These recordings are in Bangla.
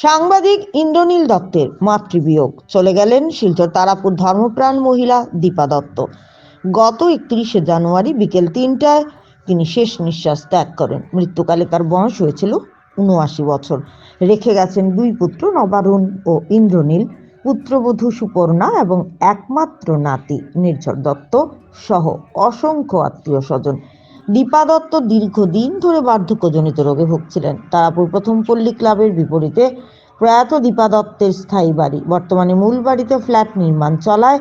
সাংবাদিক ইন্দ্রনীল দত্তের মাতৃবিয়োগ, চলে গেলেন শিলচর তারাপুর ধর্মপ্রাণ মহিলা দীপা দত্ত। গত 31শে জানুয়ারি বিকেল 3টায় তিনি শেষ নিঃশ্বাস ত্যাগ করেন। মৃত্যুকালে তার বয়স হয়েছিল ৭৯ বছর। রেখে গেছেন দুই পুত্র নবারুণ ও ইন্দ্রনীল, পুত্রবধূ সুপর্ণা এবং একমাত্র নাতি নির্ঝর দত্ত সহ অসংখ্য আত্মীয় স্বজন। দীপা দত্ত দীর্ঘদিন ধরে বার্ধক্যজনিত রোগে ভুগছিলেন। তারাপুর প্রথম পল্লী ক্লাবের বিপরীতে প্রয়াত দীপা দত্তের স্থায়ী বাড়ি, বর্তমানে মূল বাড়িতে ফ্ল্যাট নির্মাণ চলায়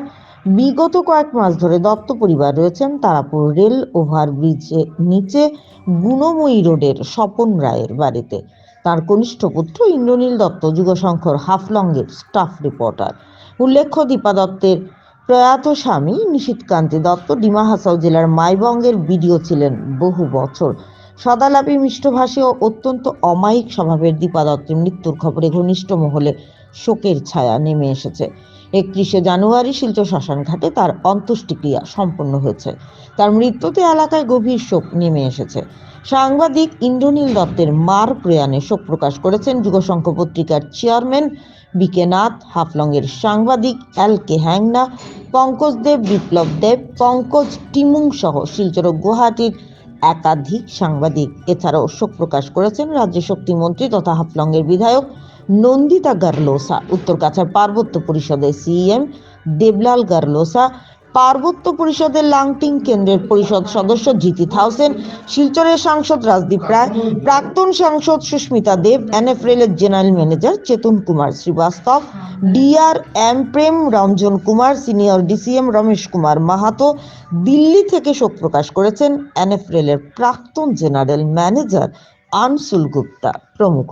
বিগত কয়েক মাস ধরে দত্ত পরিবার রয়েছেন তারাপুর রেল ওভারব্রিজের নিচে গুণময়ী রোডের স্বপন রায়ের বাড়িতে। তার কনিষ্ঠ পুত্র ইন্দ্রনীল দত্ত যুগশঙ্কর হাফলংয়ের স্টাফ রিপোর্টার। উল্লেখ্য, দীপা দত্তের প্রয়াত স্বামী নিশীথকান্তি দত্ত ডিমা হাসাও জেলার মাইবঙ্গের বিডিও ছিলেন বহু বছর। সদালাপী, মিষ্টভাষী ও অত্যন্ত অমায়িক স্বভাবের দীপা দত্তের মৃত্যুর খবরে ঘনিষ্ঠ মহলে শোকের ছায়া নেমে এসেছে। 31শে জানুয়ারি শিলচর শ্মশানঘাটে তার অন্ত্যেষ্টিক্রিয়া সম্পন্ন হয়েছে। তার মৃত্যুতে এলাকায় গভীর শোক নেমে এসেছে। সাংবাদিক ইন্দ্রনীল দত্তের মার প্রয়াণে শোক প্রকাশ করেছেন যুগশঙ্খ পত্রিকার চেয়ারম্যান বিকে নাথ, হাফলংয়ের সাংবাদিক এল.কে. হ্যাংনা, পঙ্কজ দেব, বিপ্লব দেব, পঙ্কজ টিমুং সহ শিলচর ও গুয়াহাটির একাধিক সাংবাদিক। এছাড়াও শোক প্রকাশ করেছেন রাজ্য শক্তি মন্ত্রী তথা হাফলংয়ের বিধায়ক নন্দিতা গারলোসা, উত্তর কাছাড় পার্বত্য পরিষদের সিএম দেবলাল গারলোসা, পার্বত্য পরিষদের লাংটিং কেন্দ্রের পরিষদ সদস্য জিতি থাউসেন, শিলচরের সাংসদ রাজদীপ রায়, প্রাক্তন সাংসদ সুস্মিতা দেব, এনএফএল-এর জেনারেল ম্যানেজার চেতন কুমার শ্রীবাস্তব, ডিআরএম প্রেম রঞ্জন কুমার, সিনিয়র ডিসিএম রমেশ কুমার মাহাতো। দিল্লি থেকে শোক প্রকাশ করেছেন এনএফএল-এর প্রাক্তন জেনারেল ম্যানেজার আনসুল গুপ্তা প্রমুখ।